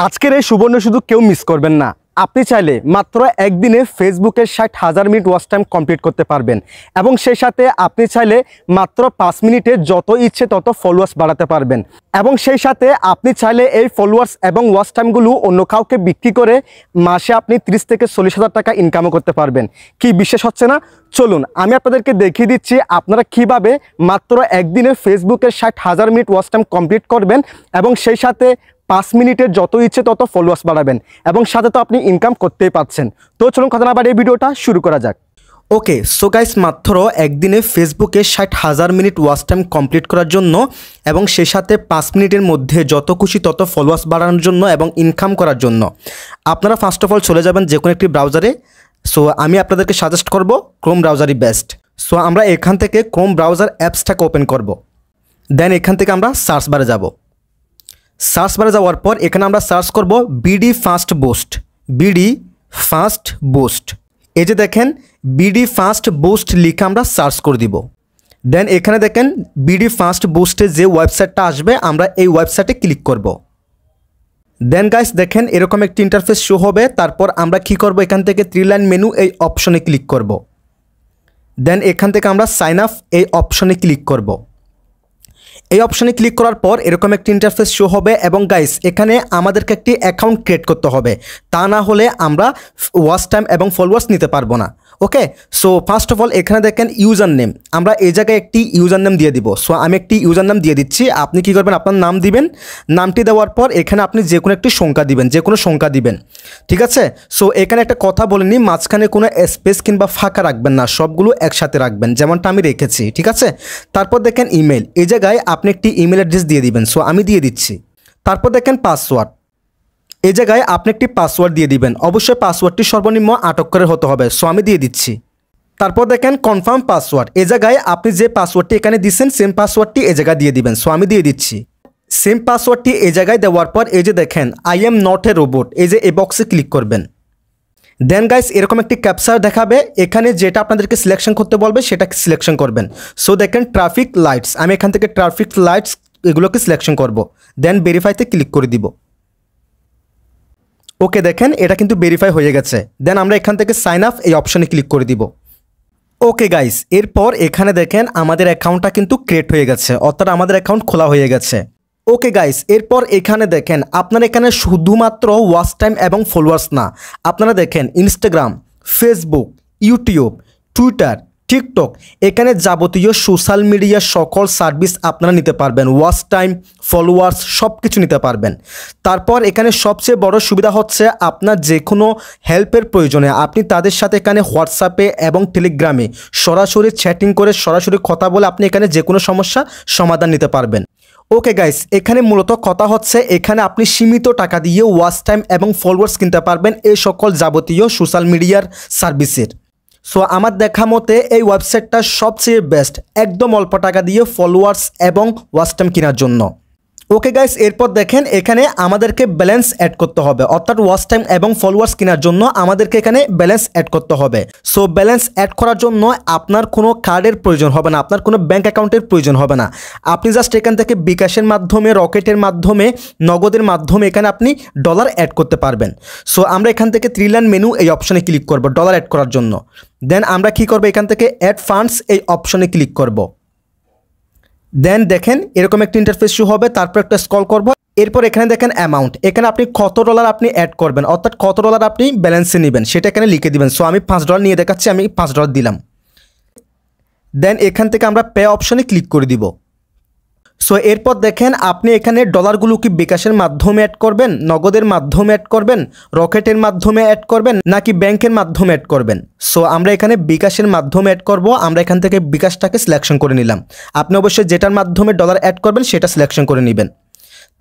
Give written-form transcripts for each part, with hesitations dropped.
আজকের এই সুবর্ণ সুযোগ কেউ মিস করবেন না। আপনি চাইলে মাত্র একদিনে ফেসবুকের 60,000 মিনিট ওয়াচ টাইম কমপ্লিট করতে পারবেন এবং সেই সাথে আপনি চাইলে মাত্র 5 মিনিটে যত ইচ্ছে তত ফলোয়ার্স বাড়াতে পারবেন এবং সেই সাথে আপনি চাইলে এই ফলোয়ার্স এবং ওয়াচ টাইমগুলো অন্য কাউকে বিক্রি করে মাসে আপনি 30 থেকে 40,000 টাকা ইনকামও করতে পারবেন। কি বিশ্বাস হচ্ছে না? চলুন আমি আপনাদেরকে দেখিয়ে দিচ্ছি আপনারা কিভাবে মাত্র একদিনে ফেসবুকের 60,000 মিনিট ওয়াচ টাইম কমপ্লিট করবেন এবং সেই সাথে 5 মিনিটের যত ইচ্ছে তত ফলোয়ার্স বাড়াবেন এবং সাথে তো আপনি ইনকাম করতেই পাচ্ছেন। তো চলুন কথা না বাড়িয়ে ভিডিওটা শুরু করা যাক। ওকে, সো গাইস, মাত্র একদিনে ফেসবুকে 60,000 মিনিট ওয়াচ টাইম কমপ্লিট করার জন্য এবং সেই সাথে 5 মিনিটের মধ্যে যত খুশি তত ফলোয়ার্স বাড়ানোর জন্য এবং ইনকাম করার জন্য আপনারা ফার্স্ট অফ অল চলে যাবেন যে কোনো একটি ব্রাউজারে। সো আমি আপনাদেরকে সাজেস্ট করব ক্রোম ব্রাউজারই বেস্ট। সো আমরা এখান থেকে ক্রোম ব্রাউজার অ্যাপসটাকে ওপেন করব, দেন এখান থেকে আমরা সার্চ বারে যাব। সার্চ বারে যাওয়ার পর এখানে আমরা সার্চ করব BD fast boost. BD fast boost, এই যে দেখেন বিডি ফাস্ট বুস্ট লিখে আমরা সার্চ করে দিব। দেন এখানে দেখেন বিডি ফাস্ট বুস্টে যে ওয়েবসাইটটা আসবে আমরা এই ওয়েবসাইটে ক্লিক করব। দেন গাইস দেখেন এরকম একটি ইন্টারফেস শো হবে। তারপর আমরা কি করব, এখান থেকে 3 লাইন মেনু এই অপশনে ক্লিক করব। দেন এখান থেকে আমরা সাইন আপ এই অপশনে ক্লিক করব। এই অপশনে ক্লিক করার পর এরকম একটি ইন্টারফেস শো হবে এবং গাইস এখানে আমাদেরকে একটি অ্যাকাউন্ট ক্রিয়েট করতে হবে, তা না হলে আমরা ওয়াচ টাইম এবং ফলোয়ার্স নিতে পারবো না। ওকে, সো ফার্স্ট অফ অল এখানে দেখেন ইউজার নেম, আমরা এই জায়গায় একটি ইউজার নেম দিয়ে দিব। সো আমি একটি ইউজার নেম দিয়ে দিচ্ছি। আপনি কি করবেন, আপনার নাম দিবেন। নামটি দেওয়ার পর এখানে আপনি যে কোনো একটি সংখ্যা দিবেন, যে কোনো সংখ্যা দিবেন, ঠিক আছে। সো এখানে একটা কথা বলে নিই, মাঝখানে কোনো স্পেস কিংবা ফাঁকা রাখবেন না, সবগুলো একসাথে রাখবেন যেমনটা আমি রেখেছি, ঠিক আছে। তারপর দেখেন ইমেল, এই জায়গায় আপনি একটি ইমেল অ্যাড্রেস দিয়ে দিবেন। সো আমি দিয়ে দিচ্ছি। তারপর দেখেন পাসওয়ার্ড, এই জায়গায় আপনি একটি পাসওয়ার্ড দিয়ে দিবেন। অবশ্যই পাসওয়ার্ডটি সর্বনিম্ন 8 অক্ষরের হতে হবে। সো আমি দিয়ে দিচ্ছি। তারপর দেখেন কনফার্ম পাসওয়ার্ড, এই জায়গায় আপনি যে পাসওয়ার্ডটি এখানে দিচ্ছেন সেম পাসওয়ার্ডটি এই জায়গায় দিয়ে দিবেন। সো আমি দিয়ে দিচ্ছি। সেম পাসওয়ার্ডটি এই জায়গায় দেওয়ার পর এই যে দেখেন I am not a robot, এই যে এই বক্সে ক্লিক করবেন। দেন গাইস এরকম একটি ক্যাপচার দেখাবে, এখানে যেটা আপনাদেরকে সিলেকশন করতে বলবে সেটা সিলেকশন করবেন। সো দেখেন ট্রাফিক লাইটস, আমি এখান থেকে ট্রাফিক লাইটস এগুলোকে সিলেকশন করব। দেন ভেরিফাইতে ক্লিক করে দিব। ওকে, দেখেন এটা কিন্তু ভেরিফাই হয়ে গেছে। দেন আমরা এখান থেকে সাইন আপ এই অপশনে ক্লিক করে দিব। ওকে গাইস, এরপর এখানে দেখেন আমাদের অ্যাকাউন্টটা কিন্তু ক্রিয়েট হয়ে গেছে, অর্থাৎ আমাদের অ্যাকাউন্ট খোলা হয়ে গেছে। ওকে গাইস, এরপর এখানে দেখেন আপনারা এখানে শুধুমাত্র ওয়াচ টাইম এবং ফলোয়ার্স না, আপনারা দেখেন Instagram, Facebook, YouTube, Twitter, TikTok, এখানে যাবতীয় সোশ্যাল মিডিয়ার সকল সার্ভিস আপনারা নিতে পারবেন। ওয়াচ টাইম, ফলোয়ার্স সব কিছু নিতে পারবেন। তারপর এখানে সবচেয়ে বড় সুবিধা হচ্ছে আপনার যে কোনো হেল্পের প্রয়োজনে আপনি তাদের সাথে এখানে হোয়াটসঅ্যাপে এবং টেলিগ্রামে সরাসরি চ্যাটিং করে সরাসরি কথা বলে আপনি এখানে যে কোনো সমস্যা সমাধান নিতে পারবেন। ওকে গাইস, এখানে মূলত কথা হচ্ছে এখানে আপনি সীমিত টাকা দিয়ে ওয়াচ টাইম এবং ফলোয়ার্স কিনতে পারবেন এই সকল যাবতীয় সোশ্যাল মিডিয়ার সার্ভিসের। সো আমার দেখা মতে এই ওয়েবসাইটটা সবচেয়ে বেস্ট, একদম অল্প টাকা দিয়ে ফলোয়ার্স এবং ওয়াচ টাইম কেনার জন্য। ওকে গাইস, এরপর দেখেন এখানে আমাদেরকে ব্যালেন্স অ্যাড করতে হবে, অর্থাৎ ওয়াচ টাইম এবং ফলোয়ার্স কেনার জন্য আমাদেরকে এখানে ব্যালেন্স অ্যাড করতে হবে। সো ব্যালেন্স অ্যাড করার জন্য আপনার কোনো কার্ডের প্রয়োজন হবে না, আপনার কোনো ব্যাঙ্ক অ্যাকাউন্টের প্রয়োজন হবে না। আপনি জাস্ট এখান থেকে বিকাশের মাধ্যমে, রকেটের মাধ্যমে, নগদের মাধ্যমে এখানে আপনি ডলার অ্যাড করতে পারবেন। সো আমরা এখান থেকে 3 লাইন মেনু এই অপশনে ক্লিক করব ডলার অ্যাড করার জন্য। দেন আমরা কি করব, এখান থেকে অ্যাড ফান্ডস এই অপশনে ক্লিক করব। দেন দেখেন এরকম একটা ইন্টারফেস শো হবে। তারপর একটা স্ক্রল করব। এরপর এখানে দেখেন অ্যামাউন্ট, এখানে আপনি কত ডলার আপনি অ্যাড করবেন, অর্থাৎ কত ডলার আপনি ব্যালেন্সে নেবেন সেটা এখানে লিখে দিবেন। সো আমি $5 নিয়ে দেখাচ্ছি, আমি $5 দিলাম। দেন এখান থেকে আমরা পে অপশনে ক্লিক করে দিব। সো এরপর দেখেন আপনি এখানে ডলারগুলো কি বিকাশের মাধ্যমে অ্যাড করবেন, নগদের মাধ্যমে অ্যাড করবেন, রকেটের মাধ্যমে অ্যাড করবেন নাকি ব্যাংকের মাধ্যমে অ্যাড করবেন। সো আমরা এখানে বিকাশের মাধ্যমে অ্যাড করব। আমরা এখান থেকে বিকাশটাকে সিলেকশন করে নিলাম। আপনি অবশ্যই যেটার মাধ্যমে ডলার অ্যাড করবেন সেটা সিলেকশন করে নেবেন।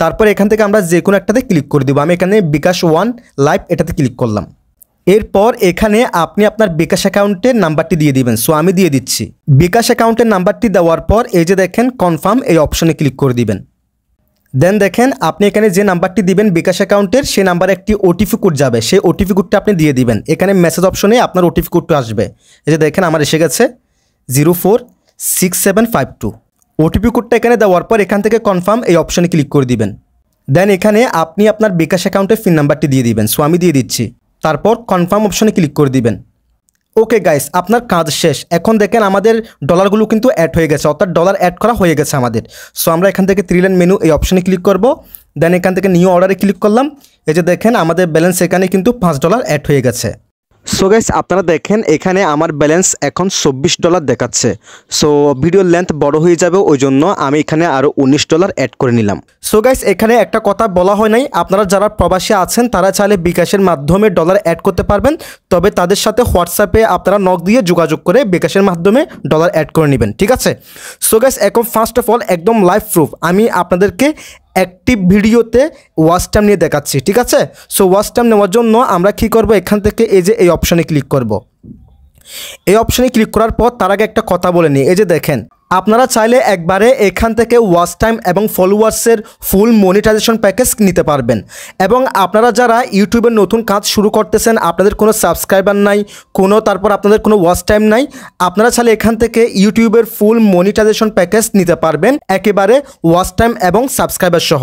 তারপর এখান থেকে আমরা যে কোনো একটাতে ক্লিক করে দিব। আমি এখানে বিকাশ ওয়ান লাইভ এটাতে ক্লিক করলাম। এরপর এখানে আপনি আপনার বিকাশ অ্যাকাউন্টের নাম্বারটি দিয়ে দিবেন। সো আমি দিয়ে দিচ্ছি। বিকাশ অ্যাকাউন্টের নাম্বারটি দেওয়ার পর এই যে দেখেন কনফার্ম এই অপশনে ক্লিক করে দিবেন। দেন দেখেন আপনি এখানে যে নাম্বারটি দিবেন বিকাশ অ্যাকাউন্টের সেই নাম্বারে একটি ওটিপি কোড যাবে, সেই ওটিপি কোডটা আপনি দিয়ে দিবেন। এখানে মেসেজ অপশনে আপনার ওটিপি কোডটা আসবে। এই যে দেখেন আমার এসে গেছে 046752। ওটিপি কোডটা এখানে দেওয়ার পর এখান থেকে কনফার্ম এই অপশনে ক্লিক করে দিবেন। দেন এখানে আপনি আপনার বিকাশ অ্যাকাউন্টের পিন নাম্বারটি দিয়ে দিবেন। সো আমি দিয়ে দিচ্ছি, তারপর কনফার্ম অপশনে ক্লিক করে দিবেন। ওকে গাইস, আপনার কাজ শেষ। এখন দেখেন আমাদের ডলারগুলো কিন্তু অ্যাড হয়ে গেছে, অর্থাৎ ডলার অ্যাড করা হয়ে গেছে আমাদের। সো আমরা এখান থেকে 3 লাইন মেনু এই অপশনে ক্লিক করব। দেন এখান থেকে নিউ অর্ডারে ক্লিক করলাম। এই যে দেখেন আমাদের ব্যালেন্স এখানে কিন্তু $5 অ্যাড হয়ে গেছে। সো গাইস, আপনারা দেখেন এখানে আমার ব্যালেন্স এখন $24 দেখাচ্ছে। সো ভিডিওর লেন্থ বড় হয়ে যাবে, ওই জন্য আমি এখানে আরও $19 অ্যাড করে নিলাম। সো গাইস, এখানে একটা কথা বলা হয় নাই, আপনারা যারা প্রবাসী আছেন তারা চাইলে বিকাশের মাধ্যমে ডলার অ্যাড করতে পারবেন, তবে তাদের সাথে হোয়াটসঅ্যাপে আপনারা নক দিয়ে যোগাযোগ করে বিকাশের মাধ্যমে ডলার অ্যাড করে নেবেন, ঠিক আছে। সো গাইস, এখন ফার্স্ট অফ অল একদম লাইভ প্রুফ আমি আপনাদেরকে অ্যাক্টিভ ভিডিওতে ওয়াচ টাইম নিয়ে দেখাচ্ছি, ঠিক আছে। সো ওয়াচ টাইম নেওয়ার জন্য আমরা কী করব, এখান থেকে এই যে এই অপশানে ক্লিক করব। এই অপশানে ক্লিক করার পর তার আগে একটা কথা বলে নিই। এই যে দেখেন, আপনারা চাইলে একবারে এখান থেকে ওয়াচ টাইম এবং ফলোয়ার্সের ফুল মনিটাইজেশন প্যাকেজ নিতে পারবেন। এবং আপনারা যারা ইউটিউবের নতুন কাজ শুরু করতেছেন, আপনাদের কোনো সাবস্ক্রাইবার নাই, তারপর আপনাদের কোনো ওয়াচ টাইম নাই, আপনারা চাইলে এখান থেকে ইউটিউবের ফুল মনিটাইজেশন প্যাকেজ নিতে পারবেন একেবারে ওয়াচ টাইম এবং সাবস্ক্রাইবার সহ।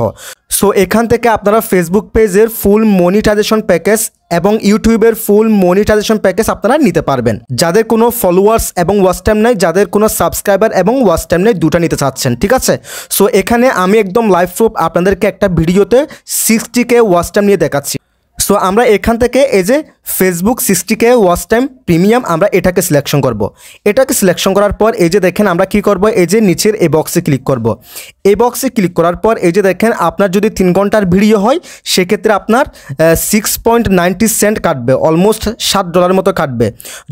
সো এখান থেকে আপনারা ফেসবুক পেজের ফুল মনিটাইজেশন প্যাকেজ এবং ইউটিউবের ফুল মনিটাইজেশন প্যাকেজ আপনারা নিতে পারবেন। যাদের কোনো ফলোয়ার্স এবং ওয়াচ টাইম নাই, যাদের কোনো সাবস্ক্রাইবার এবং ওয়াচ টাইম নেই, দুটো নিতে চাচ্ছেন, ঠিক আছে। সো এখানে আমি একদম লাইভ প্রুফ আপনাদেরকে একটা ভিডিওতে 60K ওয়াচ টাইম নিয়ে দেখাচ্ছি। সো আমরা এখান থেকে এই যে Facebook 60K watch time premium আমরা এটাকে সিলেকশন করব। এটাকে সিলেকশন করার পর এই যে দেখেন আমরা কি করব, এই যে নিচের এই বক্সে ক্লিক করব। এই বক্সে ক্লিক করার পর এই যে দেখেন আপনার যদি 3 ঘন্টার ভিডিও হয় সেক্ষেত্রে আপনার 6.90 সেন্ট কাটবে, অলমোস্ট $7 মতো কাটবে।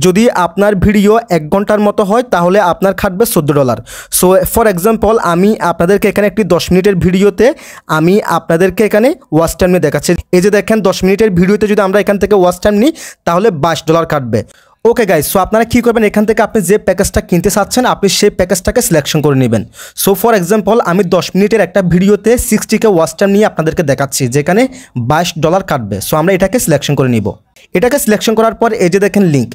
যদি আপনার ভিডিও 1 ঘন্টার মতো হয় তাহলে আপনার কাটবে $14। সো ফর এক্সাম্পল আমি আপনাদেরকে এখানে একটি 10 মিনিটের ভিডিওতে আমি আপনাদেরকে এখানে ওয়াচ টাইম নিয়ে দেখাচ্ছি। এই যে দেখেন 10 মিনিটের ভিডিওতে যদি আমরা এখান থেকে ওয়াচ টাইম নিই তাহলে $22 কাটবে। ওকে গাইস, সো আপনারা কী করবেন, এখান থেকে আপনি যে প্যাকেজটা কিনতে চাচ্ছেন আপনি সেই প্যাকেজটাকে সিলেকশন করে নেবেন। সো ফর এক্সাম্পল আমি 10 মিনিটের একটা ভিডিওতে 60K ওয়াচ টাইম নিয়ে আপনাদেরকে দেখাচ্ছি, যেখানে $22 কাটবে। সো আমরা এটাকে সিলেকশন করে নিব। এটাকে সিলেকশন করার পর এই যে দেখেন লিঙ্ক,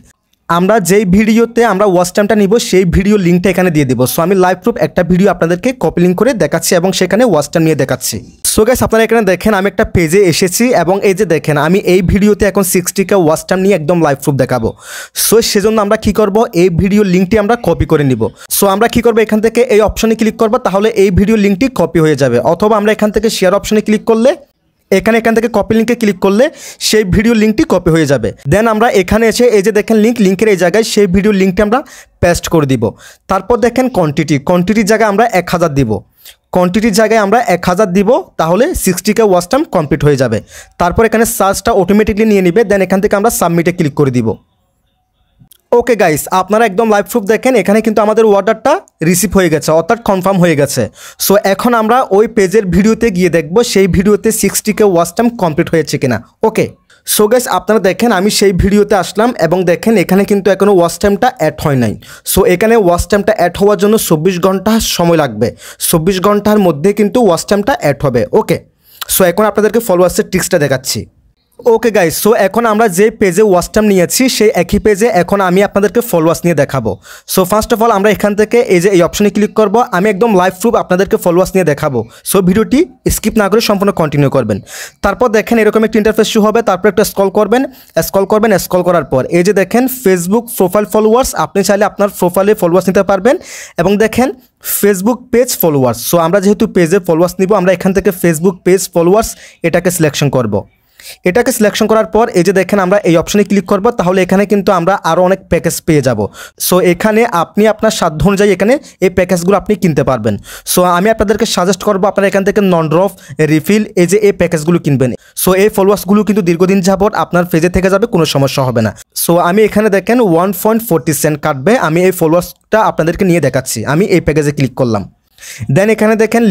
আমরা যেই ভিডিওতে আমরা ওয়াচ টাইমটা নিব সেই ভিডিও লিঙ্কটা এখানে দিয়ে দিব। সো আমি লাইভ প্রুফ একটা ভিডিও আপনাদেরকে কপি লিঙ্ক করে দেখাচ্ছি এবং সেখানে ওয়াচ টাইম নিয়ে দেখাচ্ছি। সো গাইস, আপনারা এখানে দেখেন আমি একটা পেজে এসেছি এবং এই যে দেখেন আমি এই ভিডিওতে এখন 60K ওয়াচ টাইম নিয়ে একদম লাইভ প্রুফ দেখাবো। সো সেজন্য আমরা কি করব, এই ভিডিও লিঙ্কটি আমরা কপি করে নিব। সো আমরা কি করব, এখান থেকে এই অপশনে ক্লিক করব, তাহলে এই ভিডিও লিঙ্কটি কপি হয়ে যাবে। অথবা আমরা এখান থেকে শেয়ার অপশনে ক্লিক করলে এখান থেকে কপি লিঙ্কে ক্লিক করলে সেই ভিডিও লিঙ্কটি কপি হয়ে যাবে। দেন আমরা এখানে এসে এই যে দেখেন লিঙ্কের এই জায়গায় সেই ভিডিও লিঙ্কটি আমরা পেস্ট করে দিব। তারপর দেখেন কোয়ান্টিটির জায়গায় আমরা 1000 দিব। কোয়ান্টিটির জায়গায় আমরা 1000 দিব, তাহলে 60K ওয়াচ টাইম কমপ্লিট হয়ে যাবে। তারপর এখানে সার্চটা অটোমেটিকলি নিয়ে নেবে। দেন এখান থেকে আমরা সাবমিটে ক্লিক করে দিব। ওকে গাইস, আপনারা একদম লাইভ প্রুফ দেখেন এখানে কিন্তু আমাদের অর্ডারটা রিসিভ হয়ে গেছে, অর্থাৎ কনফার্ম হয়ে গেছে। সো এখন আমরা ওই পেজের ভিডিওতে গিয়ে দেখব সেই ভিডিওতে 60K ওয়াচ টাইম কমপ্লিট হয়েছে কিনা। ওকে, সো গাইস আপনারা দেখেন আমি সেই ভিডিওতে আসলাম এবং দেখেন এখানে কিন্তু এখনও ওয়াচ টাইমটা অ্যাড হয় নাই। সো এখানে ওয়াচ টাইমটা অ্যাড হওয়ার জন্য 24 ঘন্টা সময় লাগবে। 24 ঘন্টার মধ্যে কিন্তু ওয়াচ টাইমটা অ্যাড হবে। ওকে, সো এখন আপনাদেরকে ফলোয়ার্সের ট্রিক্সটা দেখাচ্ছি। ওকে গাইস, সো এখন আমরা যে পেজে ওয়াচ টাইম নিয়েছি সেই একই পেজে এখন আমি আপনাদেরকে ফলোয়ার্স নিয়ে দেখাবো। সো ফার্স্ট অফ অল আমরা এখান থেকে এই যে এই অপশনে ক্লিক করব। আমি একদম লাইভ প্রুফ আপনাদেরকে ফলোয়ার্স নিয়ে দেখাবো। সো ভিডিওটি স্কিপ না করে সম্পূর্ণ কন্টিনিউ করবেন। তারপর দেখেন এরকম একটা ইন্টারফেস শো হবে, তারপর একটা স্ক্রল করবেন। স্ক্রল করার পর এই যে দেখেন ফেসবুক প্রোফাইল ফলোয়ার্স, আপনি চাইলে আপনার প্রোফাইলে ফলোয়ার্স নিতে পারবেন। এবং দেখেন ফেসবুক পেজ ফলোয়ার্স। সো আমরা যেহেতু পেজে ফলোয়ার্স নিব, আমরা এখান থেকে ফেসবুক পেজ ফলোয়ার্স এটাকে সিলেকশন করব। এটাকে সিলেকশন করার পর এই যে দেখেন আমরা এই অপশনে ক্লিক করব, তাহলে এখানে কিন্তু আমরা আরও অনেক প্যাকেজ পেয়ে যাব। সো এখানে আপনি আপনার সাধ্য অনুযায়ী এখানে এই প্যাকেজগুলো আপনি কিনতে পারবেন। সো আমি আপনাদেরকে সাজেস্ট করবো আপনারা এখান থেকে নন ড্রপ, রিফিল, এই যে এই প্যাকেজগুলো কিনবেন। সো এই ফলোয়ার্সগুলো কিন্তু দীর্ঘদিন যাবত আপনার পেজে থেকে যাবে, কোনো সমস্যা হবে না। সো আমি এখানে দেখেন 1.40 সেন্ট কাটবে। আমি এই ফলোয়ার্সটা আপনাদেরকে নিয়ে দেখাচ্ছি। আমি এই প্যাকেজে ক্লিক করলাম। দেন এখানে দেখেন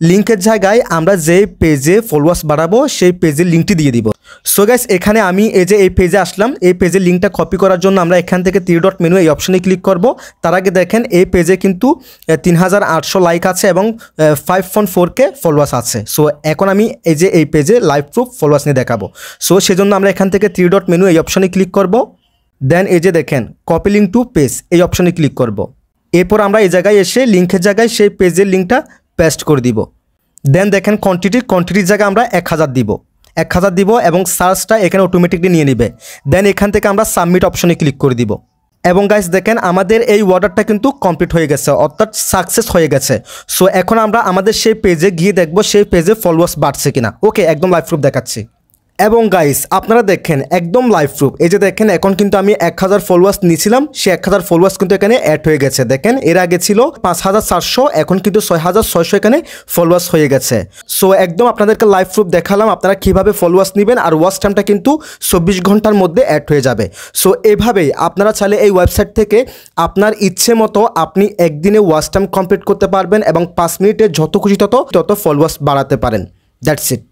লিঙ্কের জায়গায় আমরা যে পেজে ফলোয়ার্স বাড়াবো সেই পেজের লিঙ্কটি দিয়ে দিব। সো গাইস এখানে আমি এই যে এই পেজে আসলাম, এই পেজের লিঙ্কটা কপি করার জন্য আমরা এখান থেকে 3 ডট মেনু এই অপশনে ক্লিক করব। তার আগে দেখেন এই পেজে কিন্তু 3800 লাইক আছে এবং 5.4K ফলোয়ার্স আছে। সো এখন আমি এই যে এই পেজে লাইভ প্রুফ ফলোয়ার্স নিয়ে দেখাবো। সো সেজন্য আমরা এখান থেকে 3 ডট মেনু এই অপশনে ক্লিক করব। দেন এই যে দেখেন কপি লিঙ্ক টু পেজ এই অপশনে ক্লিক করব। এরপর আমরা এই জায়গায় এসে লিঙ্কের জায়গায় সেই পেজের লিঙ্কটা পেস্ট করে দিব। দেন দেখেন কোয়ান্টিটির জায়গায় আমরা 1000 দিব, 1000 দিব এবং সার্চটা এখানে অটোমেটিকলি নিয়ে নেবে। দেন এখান থেকে আমরা সাবমিট অপশনে ক্লিক করে দিব এবং গাইস দেখেন আমাদের এই অর্ডারটা কিন্তু কমপ্লিট হয়ে গেছে, অর্থাৎ সাকসেস হয়ে গেছে। সো এখন আমরা আমাদের সেই পেজে গিয়ে দেখব সেই পেজে ফলোয়ার্স বাড়ছে কিনা। ওকে, একদম লাইভ প্রুফ দেখাচ্ছি। এবং গাইস আপনারা দেখেন একদম লাইভ প্রুফ, এই যে দেখেন এখন কিন্তু আমি 1000 ফলোয়ার্স নিয়েছিলাম, সে 1000 ফলোয়ার্স কিন্তু এখানে অ্যাড হয়ে গেছে। দেখেন এর আগে ছিল 5400, এখন কিন্তু 6600 এখানে ফলোয়ার্স হয়ে গেছে। সো একদম আপনাদেরকে লাইভ প্রুফ দেখালাম আপনারা কিভাবে ফলোয়ার্স নেবেন, আর ওয়াচ টাইমটা কিন্তু 24 ঘন্টার মধ্যে অ্যাড হয়ে যাবে। সো এভাবেই আপনারা চাইলে এই ওয়েবসাইট থেকে আপনার ইচ্ছে মতো আপনি একদিনে ওয়াচ টাইম কমপ্লিট করতে পারবেন এবং 5 মিনিটে যত খুশি তত ফলোয়ার্স বাড়াতে পারেন। That's it.